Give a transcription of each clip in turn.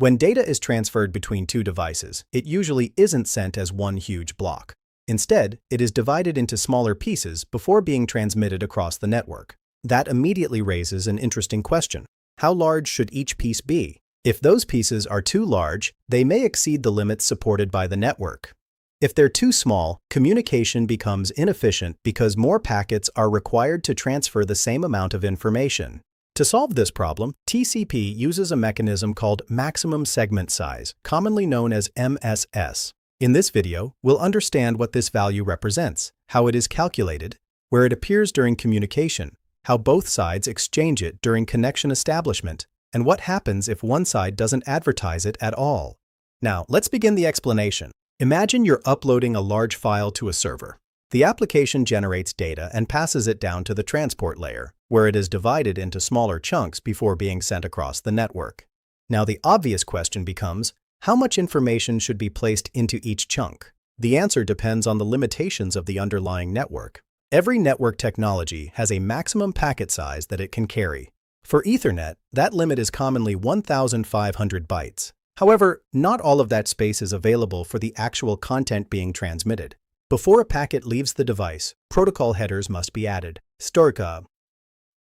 When data is transferred between two devices, it usually isn't sent as one huge block. Instead, it is divided into smaller pieces before being transmitted across the network. That immediately raises an interesting question. How large should each piece be? If those pieces are too large, they may exceed the limits supported by the network. If they're too small, communication becomes inefficient because more packets are required to transfer the same amount of information. To solve this problem, TCP uses a mechanism called maximum segment size, commonly known as MSS. In this video, we'll understand what this value represents, how it is calculated, where it appears during communication, how both sides exchange it during connection establishment, and what happens if one side doesn't advertise it at all. Now, let's begin the explanation. Imagine you're uploading a large file to a server. The application generates data and passes it down to the transport layer, where it is divided into smaller chunks before being sent across the network. Now, the obvious question becomes, how much information should be placed into each chunk? The answer depends on the limitations of the underlying network. Every network technology has a maximum packet size that it can carry. For Ethernet, that limit is commonly 1,500 bytes. However, not all of that space is available for the actual content being transmitted. Before a packet leaves the device, protocol headers must be added. Storka.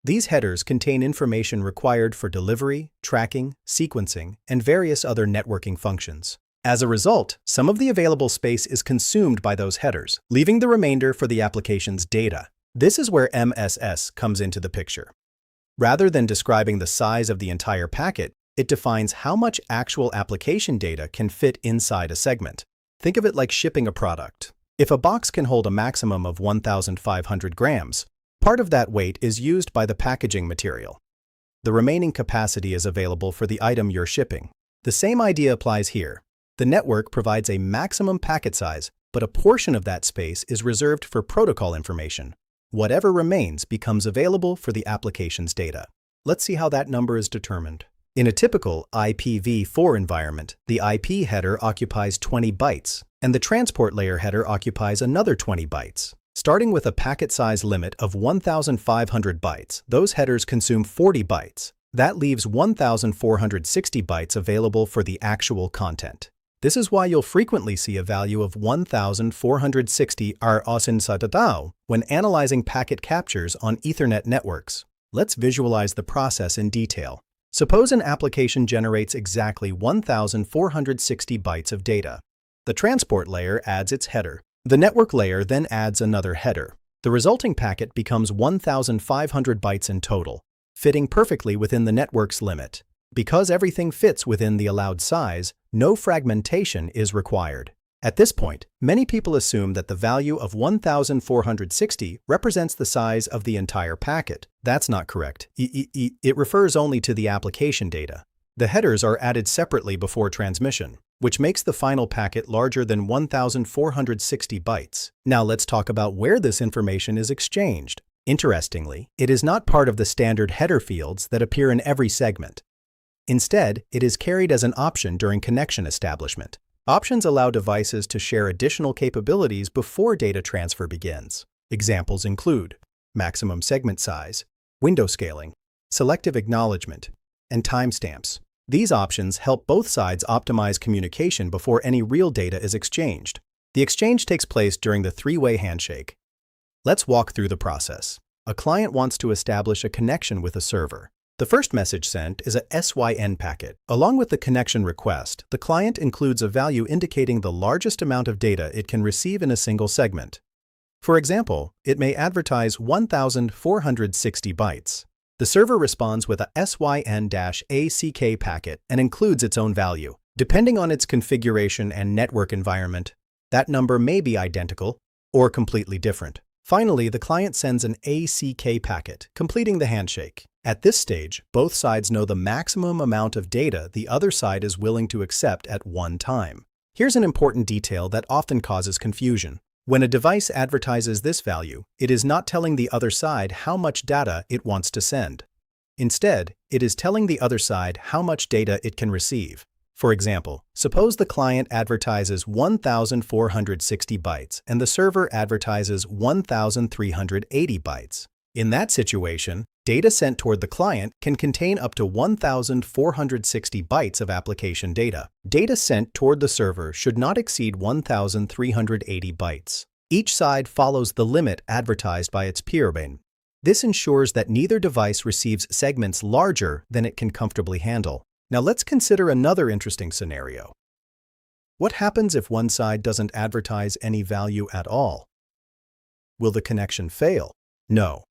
These headers contain information required for delivery, tracking, sequencing, and various other networking functions. As a result, some of the available space is consumed by those headers, leaving the remainder for the application's data. This is where MSS comes into the picture. Rather than describing the size of the entire packet, it defines how much actual application data can fit inside a segment. Think of it like shipping a product. If a box can hold a maximum of 1,500 grams, part of that weight is used by the packaging material. The remaining capacity is available for the item you're shipping. The same idea applies here. The network provides a maximum packet size, but a portion of that space is reserved for protocol information. Whatever remains becomes available for the application's data. Let's see how that number is determined. In a typical IPv4 environment, the IP header occupies 20 bytes, and the transport layer header occupies another 20 bytes. Starting with a packet size limit of 1,500 bytes, those headers consume 40 bytes. That leaves 1,460 bytes available for the actual content. This is why you'll frequently see a value of 1,460 when analyzing packet captures on Ethernet networks. Let's visualize the process in detail. Suppose an application generates exactly 1,460 bytes of data. The transport layer adds its header. The network layer then adds another header. The resulting packet becomes 1,500 bytes in total, fitting perfectly within the network's limit. Because everything fits within the allowed size, no fragmentation is required. At this point, many people assume that the value of 1,460 represents the size of the entire packet. That's not correct. It refers only to the application data. The headers are added separately before transmission, which makes the final packet larger than 1,460 bytes. Now let's talk about where this information is exchanged. Interestingly, it is not part of the standard header fields that appear in every segment. Instead, it is carried as an option during connection establishment. Options allow devices to share additional capabilities before data transfer begins. Examples include maximum segment size, window scaling, selective acknowledgement, and timestamps. These options help both sides optimize communication before any real data is exchanged. The exchange takes place during the three-way handshake. Let's walk through the process. A client wants to establish a connection with a server. The first message sent is a SYN packet. Along with the connection request, the client includes a value indicating the largest amount of data it can receive in a single segment. For example, it may advertise 1,460 bytes. The server responds with a SYN-ACK packet and includes its own value. Depending on its configuration and network environment, that number may be identical or completely different. Finally, the client sends an ACK packet, completing the handshake. At this stage, both sides know the maximum amount of data the other side is willing to accept at one time. Here's an important detail that often causes confusion. When a device advertises this value, it is not telling the other side how much data it wants to send. Instead, it is telling the other side how much data it can receive. For example, suppose the client advertises 1,460 bytes and the server advertises 1,380 bytes. In that situation, data sent toward the client can contain up to 1,460 bytes of application data. Data sent toward the server should not exceed 1,380 bytes. Each side follows the limit advertised by its peer. This ensures that neither device receives segments larger than it can comfortably handle. Now let's consider another interesting scenario. What happens if one side doesn't advertise any value at all? Will the connection fail? No.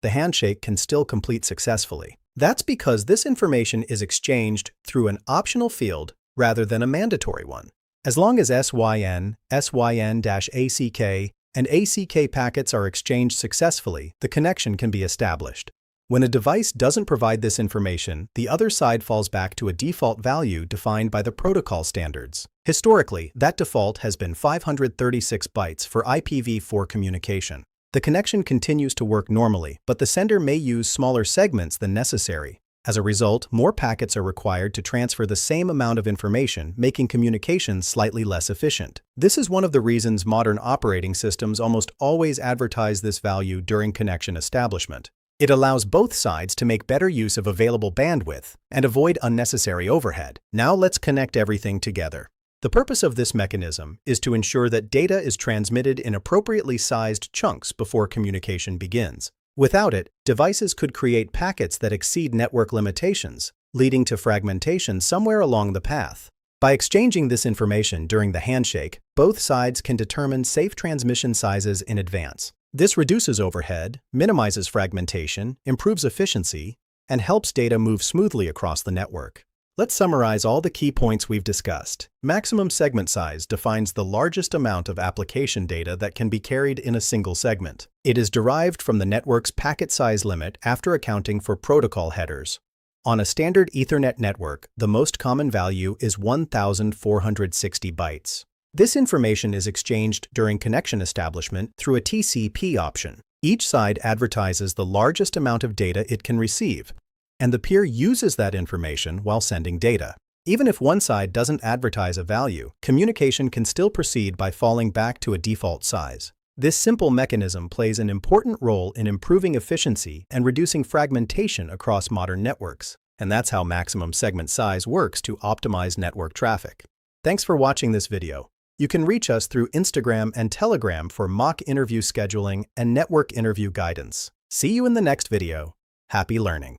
The handshake can still complete successfully. That's because this information is exchanged through an optional field rather than a mandatory one. As long as SYN, SYN-ACK, and ACK packets are exchanged successfully, the connection can be established. When a device doesn't provide this information, the other side falls back to a default value defined by the protocol standards. Historically, that default has been 536 bytes for IPv4 communication. The connection continues to work normally, but the sender may use smaller segments than necessary. As a result, more packets are required to transfer the same amount of information, making communications slightly less efficient. This is one of the reasons modern operating systems almost always advertise this value during connection establishment. It allows both sides to make better use of available bandwidth and avoid unnecessary overhead. Now let's connect everything together. The purpose of this mechanism is to ensure that data is transmitted in appropriately sized chunks before communication begins. Without it, devices could create packets that exceed network limitations, leading to fragmentation somewhere along the path. By exchanging this information during the handshake, both sides can determine safe transmission sizes in advance. This reduces overhead, minimizes fragmentation, improves efficiency, and helps data move smoothly across the network. Let's summarize all the key points we've discussed. Maximum segment size defines the largest amount of application data that can be carried in a single segment. It is derived from the network's packet size limit after accounting for protocol headers. On a standard Ethernet network, the most common value is 1,460 bytes. This information is exchanged during connection establishment through a TCP option. Each side advertises the largest amount of data it can receive, and the peer uses that information while sending data. Even if one side doesn't advertise a value, communication can still proceed by falling back to a default size. This simple mechanism plays an important role in improving efficiency and reducing fragmentation across modern networks. And that's how maximum segment size works to optimize network traffic. Thanks for watching this video. You can reach us through Instagram and Telegram for mock interview scheduling and network interview guidance. See you in the next video. Happy learning!